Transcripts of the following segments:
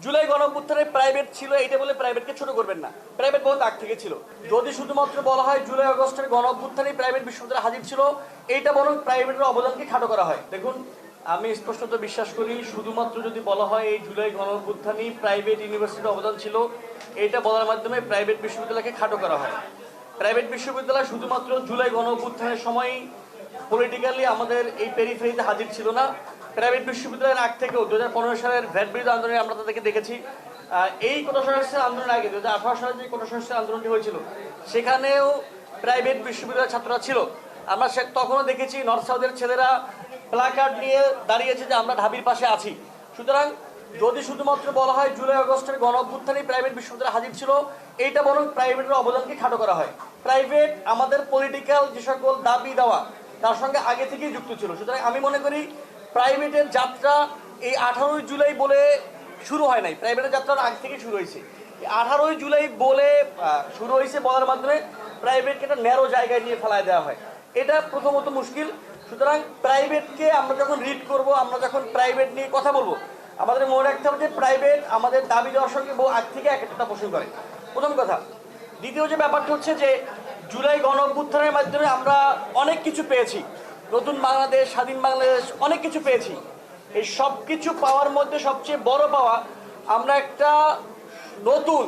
July গণঅভ্যুত্থানে private ছিল এইটা বলে প্রাইভেটকে ছোট করবেন না, প্রাইভেট বহুত আগ থেকে ছিল। যদি শুধুমাত্র বলা হয় জুলাই আগস্টের গণঅভ্যুত্থানে প্রাইভেট বিশ্ববিদ্যালয় হাজির ছিল, এইটা বরং প্রাইভেটের অবদানকে খাটো করা হয়। দেখুন, আমি স্পষ্টত বিশ্বাস করি শুধুমাত্র যদি বলা হয় এই জুলাই গণঅভ্যুত্থানই প্রাইভেট ইউনিভার্সিটির অবদান ছিল, এইটা বলার মাধ্যমে প্রাইভেট বিশ্ববিদ্যালয়কে খাটো করা হয়। প্রাইভেট বিশ্ববিদ্যালয় শুধুমাত্র জুলাই গণঅভ্যুত্থানের সময় পলিটিক্যালি আমাদের এই পেরিফেরিতে হাজির ছিল না। প্রাইভেট বিশ্ববিদ্যালয়ের আগ থেকেও 2015 সালের ভ্যাট বিরোধী আন্দোলনে আমরা তাদেরকে দেখেছি। এই কোটা সংস্কার আন্দোলনের আগে 2018 সালে যে কোটা সংস্কার আন্দোলনটি হয়েছিল, সেখানেও প্রাইভেট বিশ্ববিদ্যালয়ের ছাত্ররা ছিল। আমরা তখনও দেখেছি নর্থ সাউথের ছেলেরা প্লাকার্ড নিয়ে দাঁড়িয়েছে যে আমরা ঢাবির পাশে আছি। সুতরাং যদি শুধুমাত্র বলা হয় জুলাই আগস্টের গণঅভ্যুত্থানেই প্রাইভেট বিশ্ববিদ্যালয় হাজির ছিল, এইটা বরং প্রাইভেটের অবদানকে খাটো করা হয়। প্রাইভেট আমাদের পলিটিক্যাল যে সকল দাবি দেওয়া তার সঙ্গে আগে থেকেই যুক্ত ছিল। সুতরাং আমি মনে করি প্রাইভেটের যাত্রা এই 18 জুলাই বলে শুরু হয় নাই, প্রাইভেটের যাত্রার আগ থেকে শুরু হয়েছে। 18 জুলাই বলে শুরু হয়েছে বলার মাধ্যমে প্রাইভেটকে একটা ন্যারো জায়গায় নিয়ে ফেলায় দেওয়া হয়, এটা প্রথমত মুশকিল। সুতরাং প্রাইভেটকে আমরা যখন রিড করব, আমরা যখন প্রাইভেট নিয়ে কথা বলবো, আমাদের মনে রাখতে হবে যে প্রাইভেট আমাদের দাবি দেওয়ার সঙ্গে বহু আগ থেকে এক একটা পোষণ করে, প্রথম কথা। দ্বিতীয় যে ব্যাপারটা হচ্ছে যে জুলাই গণঅভ্যুত্থানের মাধ্যমে আমরা অনেক কিছু পেয়েছি, নতুন বাংলাদেশ, স্বাধীন বাংলাদেশ, অনেক কিছু পেয়েছি। এই সব কিছু পাওয়ার মধ্যে সবচেয়ে বড় পাওয়া আমরা একটা নতুন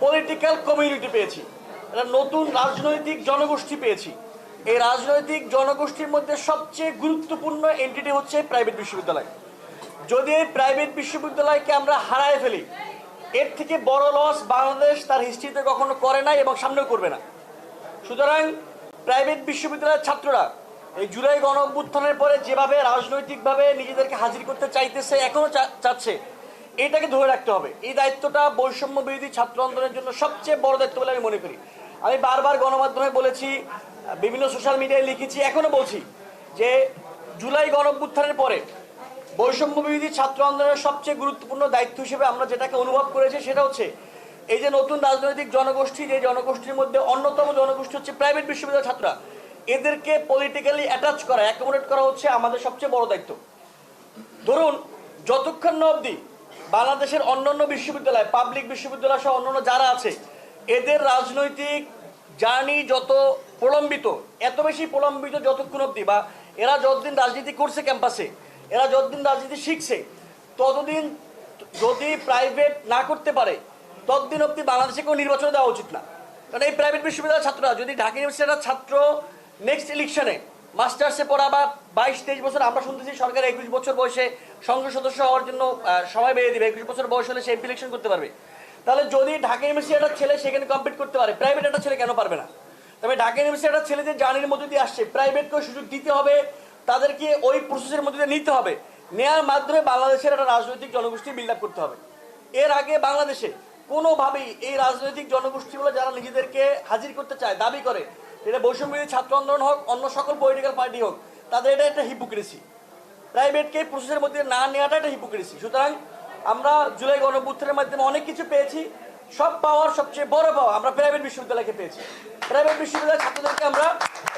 পলিটিক্যাল কমিউনিটি পেয়েছি, একটা নতুন রাজনৈতিক জনগোষ্ঠী পেয়েছি। এই রাজনৈতিক জনগোষ্ঠীর মধ্যে সবচেয়ে গুরুত্বপূর্ণ এন্টিটি হচ্ছে প্রাইভেট বিশ্ববিদ্যালয়। যদি এই প্রাইভেট বিশ্ববিদ্যালয়কে আমরা হারায় ফেলি, এর থেকে বড় লস বাংলাদেশ তার হিস্ট্রিতে কখনো করে নাই এবং সামনেও করবে না। সুতরাং প্রাইভেট বিশ্ববিদ্যালয়ের ছাত্ররা এই জুলাই গণঅভ্যুত্থানের পরে যেভাবে রাজনৈতিকভাবে নিজেদেরকে হাজির করতে চাইতেছে, এখনো চাচ্ছে, এইটাকে ধরে রাখতে হবে। এই দায়িত্বটা বৈষম্য বিরোধী ছাত্র আন্দোলনের জন্য সবচেয়ে বড় দায়িত্ব বলে আমি মনে করি। আমি বারবার গণমাধ্যমে বলেছি, বিভিন্ন সোশ্যাল মিডিয়ায় লিখেছি, এখনো বলছি যে জুলাই গণঅভ্যুত্থানের পরে বৈষম্য বিরোধী ছাত্র আন্দোলনের সবচেয়ে গুরুত্বপূর্ণ দায়িত্ব হিসেবে আমরা যেটাকে অনুভব করেছি, সেটা হচ্ছে এই যে নতুন রাজনৈতিক জনগোষ্ঠী, যে জনগোষ্ঠীর মধ্যে অন্যতম জনগোষ্ঠী হচ্ছে প্রাইভেট বিশ্ববিদ্যালয়ের ছাত্ররা, এদেরকে পলিটিক্যালি অ্যাটাচ করা, অ্যাকোমোডেট করা হচ্ছে আমাদের সবচেয়ে বড় দায়িত্ব। ধরুন, যতক্ষণ না অবধি বাংলাদেশের অন্যান্য বিশ্ববিদ্যালয়, পাবলিক বিশ্ববিদ্যালয় সহ অন্যান্য যারা আছে, এদের রাজনৈতিক জার্নি যত প্রলম্বিত, এত বেশি প্রলম্বিত যতক্ষণ অবধি, বা এরা যতদিন রাজনীতি করছে ক্যাম্পাসে, এরা যতদিন রাজনীতি শিখছে, ততদিন যদি প্রাইভেট না করতে পারে, ততদিন অবধি বাংলাদেশে কোনো নির্বাচনে দেওয়া উচিত না। কারণ এই প্রাইভেট বিশ্ববিদ্যালয়ের ছাত্ররা যদি ঢাকা ইউনিভার্সিটির ছাত্র নেক্সট ইলেকশনে মাস্টার্সে পড়া বা 22-23 বছর, আমরা শুনতেছি সরকার 21 বছর বয়সে সংসদ সদস্য হওয়ার জন্য সময় বেড়ে দেবে, 21 বছর বয়স হলে সে এমপি ইলেকশন করতে পারবে। তাহলে যদি ঢাকা ইউনিভার্সিটির একটা ছেলে সেখানে কমপ্লিট করতে পারে, প্রাইভেট একটা ছেলে কেন পারবে না? তবে ঢাকা ইউনিভার্সিটির একটা ছেলে যে জার্নির মধ্যে দিয়ে আসছে, প্রাইভেটকেও সুযোগ দিতে হবে, তাদেরকে ওই প্রসেসের মধ্যে দিয়ে নিতে হবে, নেওয়ার মাধ্যমে বাংলাদেশের একটা রাজনৈতিক জনগোষ্ঠী বিল্ড আপ করতে হবে। এর আগে বাংলাদেশে কোনোভাবেই এই রাজনৈতিক জনগোষ্ঠীগুলো যারা নিজেদেরকে হাজির করতে চায়, দাবি করে, এটা বৈষম্যবিরোধী ছাত্র আন্দোলন হোক, অন্য সকল পলিটিক্যাল পার্টি হোক, তাদের এটা একটা হিপোক্রেসি। প্রাইভেটকে প্রসেসের মধ্যে না নেওয়াটা একটা হিপোক্রেসি। সুতরাং আমরা জুলাই গণঅভ্যুত্থানের মাধ্যমে অনেক কিছু পেয়েছি, সব পাওয়ার সবচেয়ে বড় পাওয়া আমরা প্রাইভেট বিশ্ববিদ্যালয়কে পেয়েছি। প্রাইভেট বিশ্ববিদ্যালয়ের ছাত্রদেরকে আমরা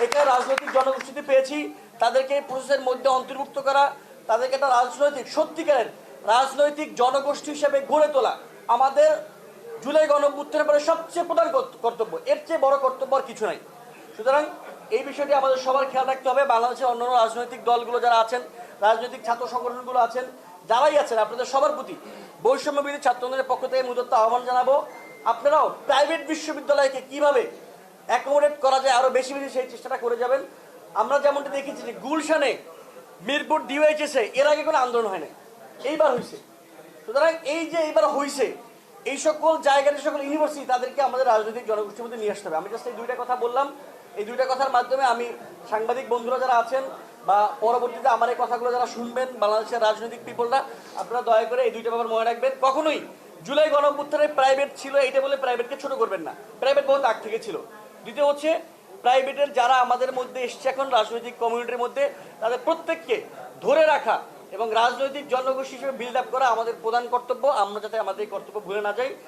এটা রাজনৈতিক জনগোষ্ঠীতে পেয়েছি, তাদেরকে প্রসেসের মধ্যে অন্তর্ভুক্ত করা, তাদেরকে একটা রাজনৈতিক সত্যিকারের রাজনৈতিক জনগোষ্ঠী হিসেবে গড়ে তোলা আমাদের জুলাই গণঅভ্যুত্থানের পরে সবচেয়ে প্রধান কর্তব্য। এর চেয়ে বড় কর্তব্য আর কিছু নাই। সুতরাং এই বিষয়টি আমাদের সবার খেয়াল রাখতে হবে। বাংলাদেশের অন্যান্য রাজনৈতিক দলগুলো যারা আছেন, রাজনৈতিক ছাত্র সংগঠনগুলো আছেন, যারাই আছেন, আপনাদের সবার প্রতি বৈষম্য বিরোধী ছাত্র আন্দোলনের পক্ষ থেকে মুহূর্তে আহ্বান জানাবো, আপনারাও প্রাইভেট বিশ্ববিদ্যালয়কে কিভাবে অ্যাকোমোডেট করা যায় আরো বেশি বেশি সেই চেষ্টাটা করে যাবেন। আমরা যেমনটা দেখেছি যে গুলশানে, মিরপুর ডিওএইচএসে এর আগে কোনো আন্দোলন হয় না, এইবার হয়েছে। সুতরাং এই যে এইবার হয়েছে, এই সকল জায়গার যে সকল ইউনিভার্সিটি, তাদেরকে আমাদের রাজনৈতিক জনগোষ্ঠীর মধ্যে নিয়ে আসতে হবে। আমি জাস্ট এই দুইটা কথা বললাম। এই দুইটা কথার মাধ্যমে আমি সাংবাদিক বন্ধুরা যারা আছেন বা পরবর্তীতে আমার এই কথাগুলো যারা শুনবেন, বাংলাদেশের রাজনৈতিক পিপলরা, আপনারা দয়া করে এই দুইটা ব্যাপার মনে রাখবেন। কখনোই জুলাই গণঅভ্যুত্থানে প্রাইভেট ছিল এইটা বলে প্রাইভেটকে ছোট করবেন না, প্রাইভেট বহুত আগ থেকে ছিল। দ্বিতীয় হচ্ছে প্রাইভেটের যারা আমাদের মধ্যে এসছে এখন রাজনৈতিক কমিউনিটির মধ্যে, তাদের প্রত্যেককে ধরে রাখা এবং রাজনৈতিক জনগোষ্ঠী হিসেবে বিল্ড আপ করা আমাদের প্রধান কর্তব্য। আমরা যাতে আমাদের এই কর্তব্য ভুলে না যাই।